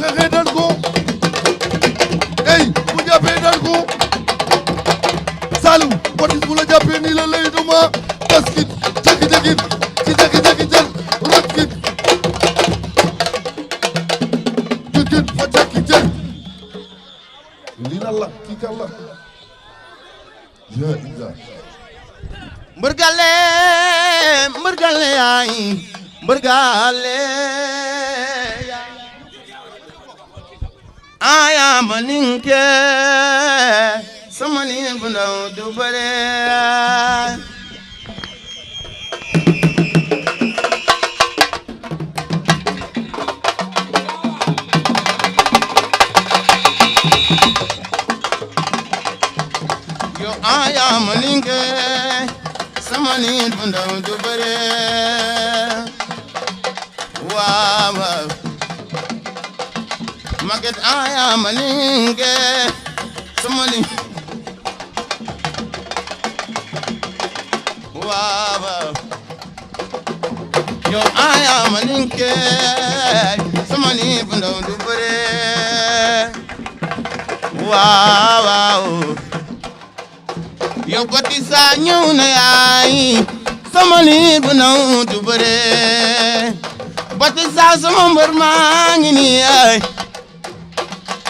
xeexee daan ko ey bu jàppee daan ko Saliou Botis bu la jàppee nii la lay duma baskit jagi-jagit ci jagi-jagi-jal rotkit jukit fa jagi-jag lii la kii kan la mbërgale mbërgale yaay mbërgale yaay aya maninke sama liin bu ndaw du bare yo aya maninke sama liin bu ndaw du bare waaw waaw maget aya maninke sama liin waaw waaw yo aya maninke sama liin bu ndaw du bare waaw waaw yow Batisa ñëw na yaay sama liin bu ndaw du bare Batisa sama mbër maa ngi nii yaay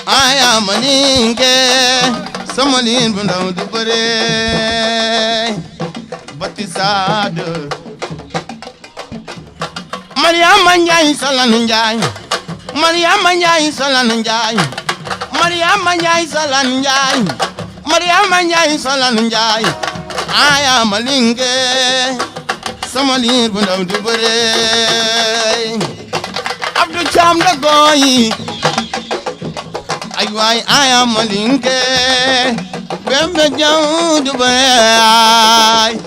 aya maninke sama liin bu ndaw du bare Batisa de Mariama Njaay Salanu Njaay Mariama Njaay Salanu Njaay Mariama Njaay Salanu Njaay Mariama Njaay Salanu Njaay aya malinge sama liin bu ndaw du bare Abdou Cham da goyi ay waay aya malinge bembe jaw du bare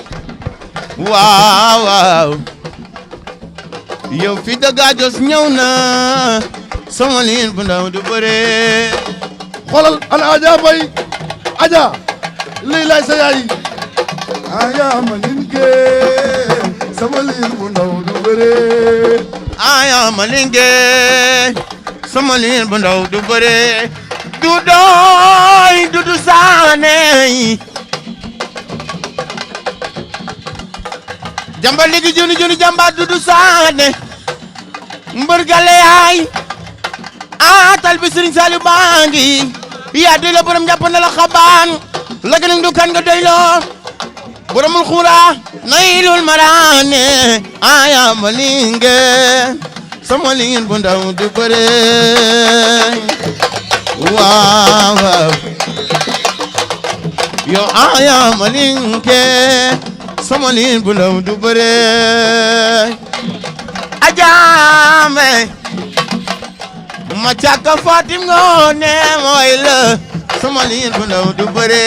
waaw waaw yow fi daga jos ñëw na sama liin bu ndaw du bare xoolal ana Adja Mbaye Adja lii lay sa yaay aya malinge sama liin bu ndaw du bare aya malinge sama liin bu ndaw du bare Doudou Doudou Sané jamba ligi juni juni jamba Doudou Sané mbërgale yaay tal bi Serigne Saliou bangi yaa doy la borom jàpp na la xabaan la gën du kan nga doy loo boromul xura naylul marane aya malinge sama liin bu ndaw du bare waaw waaw yo aya malinge sama liin bu ndaw du bare ajaame ma caka Fatim Ngone mooy la sama liin bu ndaw du bare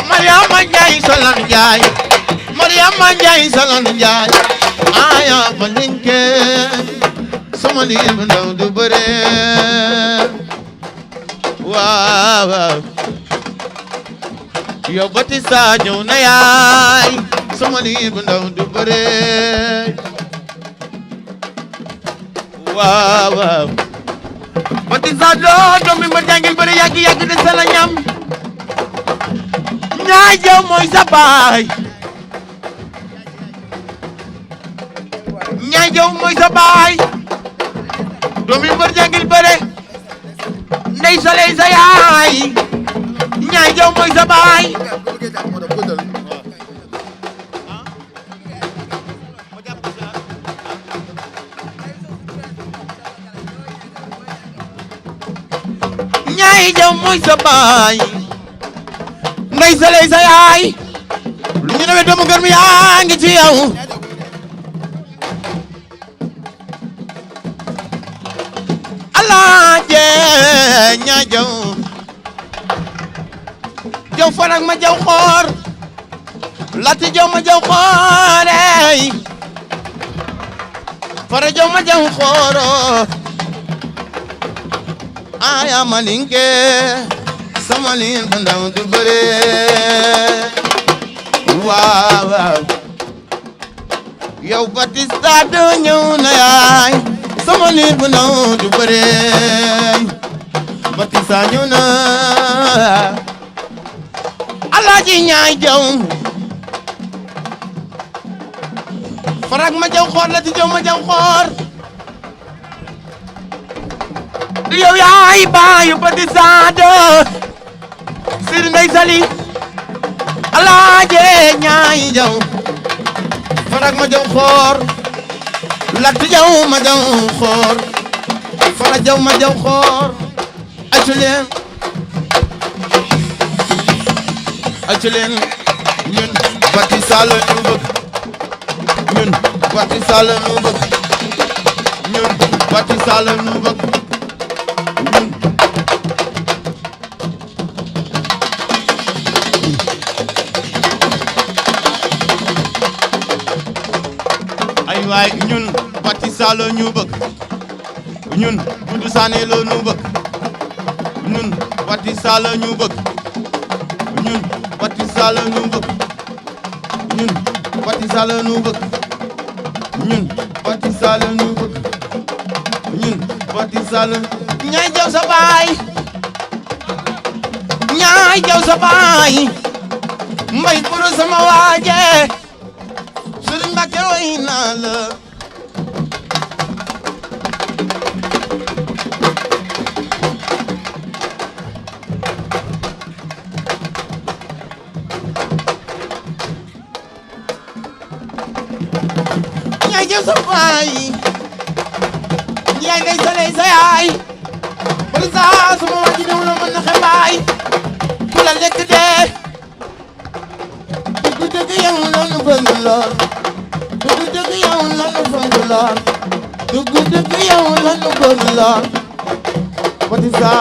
Mariama Njaay Salanu Njaay Mariama Njaay Salanu Njaay aya malinke sama liin bu ndaw du bare waaw waaw yow Batisa ñëw na yaay sama liin bu ndaw du bare waaw waaw Batisa doom mi ma jàngil bare yàgg yàgg de sala ñam ñaay jaw mooy sa baay ñaay jaw mooy sa baay doom mi ma jàngil bare ndey saley sa yaay ñaay jaw mooy sa baay ñaay jaw mooy sa baay ndey saley sa yaay lu ñu demee doomu gër mi yaa ngi ci yow alaaje ñaay jaw jaw farak ma jaw xoor lati jaw ma jaw xoorey fara jaw ma jaw xooro aya malinge sama liin bu ndaw du bare waaw waaw yow Batista do ñëw na yaay sama liir bu ndaw du bëre Batista ñëw na Alaaji ñaay jaw farak ma jaw xoor la ti jaw ma jaw xoor yow yaay baayu Batista do sir ndey sali Alaaji ñaay jaw farak ma jaw xoor lat jaw ma jaw xoor fara jaw ma jaw xoor acu leen ñun Batista la ñu bëgg ñun Batista la ñu bëgg ñun Batista la ñu bëgg ñun ay waay ñun Batista la ñu bëgg ñun Doudou Sané la ñu bëgg ñun Batista la ñu bëgg ñun Batista la ñu bëgg ñun Batista la ñu bëgg ñun Batista la ñu bëgg ñun Batista la ñaay jaw sa baay ñaay jaw sa baay mbay buru sama waaje Sëriñ Mbàkke roy naa la ñaay jaw sa baay ñaay ngay sa lay sa yaay bari saa sama waaji new la mën na xebaay ku la lekk dee dëgg yow la nu bëgg lool dëgg yow la nu bëgg lool dëgg yow la nu bëgg lool Batista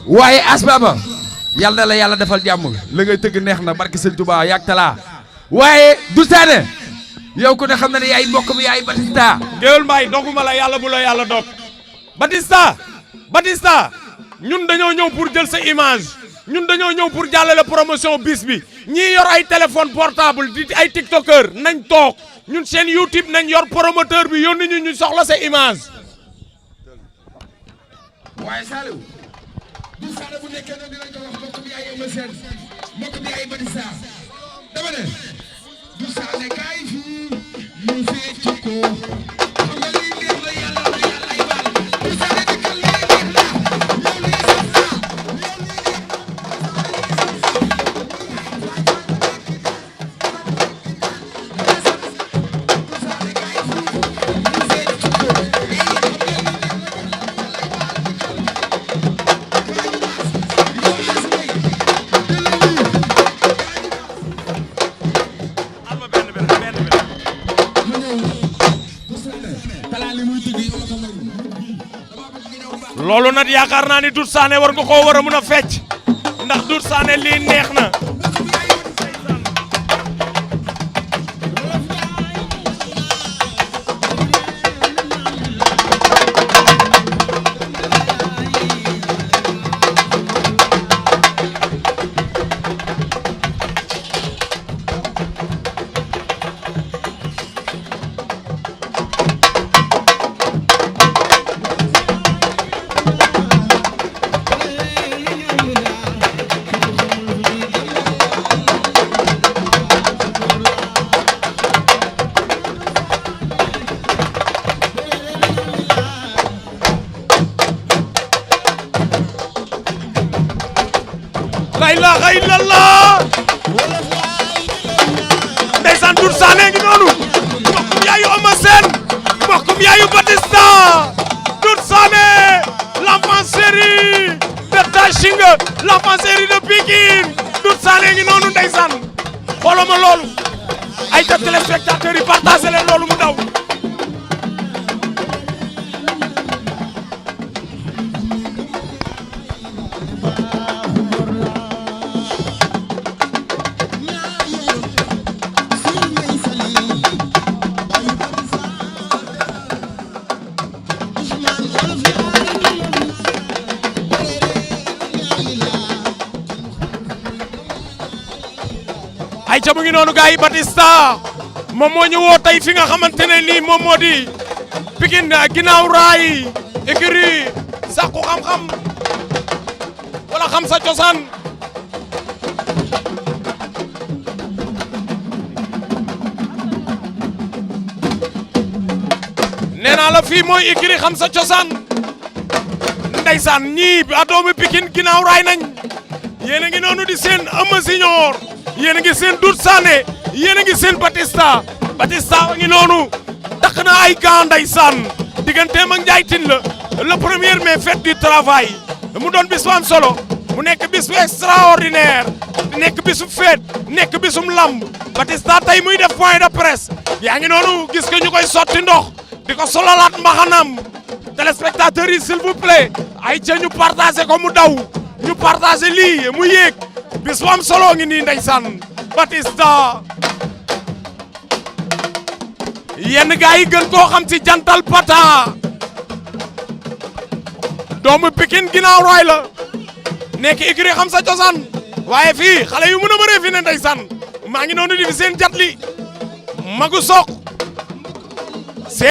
waaye asbaba yàlla na la yàlla defal jàmm la ngay tëgg neex na barke Sëñ Tuubaa yàgg talaa waaye du Sané yow ku ne xam na ne yaay mbokk mi yaay Batista géwél mbaay doguma la yàlla bu la yàlla dog Batista ñun dañoo ñëw pour jël sa image ñun dañoo ñëw pour jàllale promotion bis bi ñii yor ay téléphone portable di ay tiktokeur nañ toog ñun seen YouTube nañ yor promoteur bi yónni ñu soxla sa image waaye Saliou du Sané bu nekkee noonu dinañ ko wax mbokk mi ay Eumeu Sène mbokk mi ay Batista dama ne du Sané kaay fii ñu fecc ko xam nga lii neex la yàlla ay baal du Sané dikkal lii neex na yow lii sax na loolu nag yaakaar naa ni Doudou Sané war nga koo war a mun a fecc ndax Doudou Sané lii neex na la ilaha illallah ndeysaan Doudou Sané ngi noonu mbokkum yaayu Eumeu Sène mbokkum yaayu Batista Doudou Sané l'enfant chéri de Taching l'enfant chéri de Pikine Doudou Sané ngi noonu ndeysaan xoolal ma loolu ay ta téléspectateurs yi partagé leen loolu mu daw ay ca mu ngi noonu gars yi Batista moom moo ñu woo tey fi nga xamante ne nii moom moo di Pikine ginnaaw raay écurie sàkku xam-xam wala xam sa cosaan nee naa la fii mooy écurie xam sa cosaan ndeysaan ñii a doomu Pikine ginnaaw raay nañ yéen a ngi noonu di seen Eumeu Junior yéen a ngi seen Doudou Sané yéen a ngi seen Batista wa ngi noonu takk na ay gants ndeysaan digganteem ak Ndiaye Tine la le 1er mai fête du travail mu doon bis bu am solo mu nekk bis bu extraordinaire nekk bisu fête nekk bisum lamb Batista tey muy def point de presse yaa ngi noonu gis ko ñu koy sotti ndox di ko sololaat mbaxanam téléspectateurs yi s'il vous plaît ay ca ñu partagé ko mu daw ñu partagé lii mu yéeg bis bu am solo ngi nii ndeysaan Batista yenn gars yi gën koo xam ci jantal pata doomu Pikine ginnaaw raay la nekk écurie xam sa cosaan waaye fii xale yu mën a bëree fi ne ndeysaan maa ngi noonu di fi seen jatli magu soq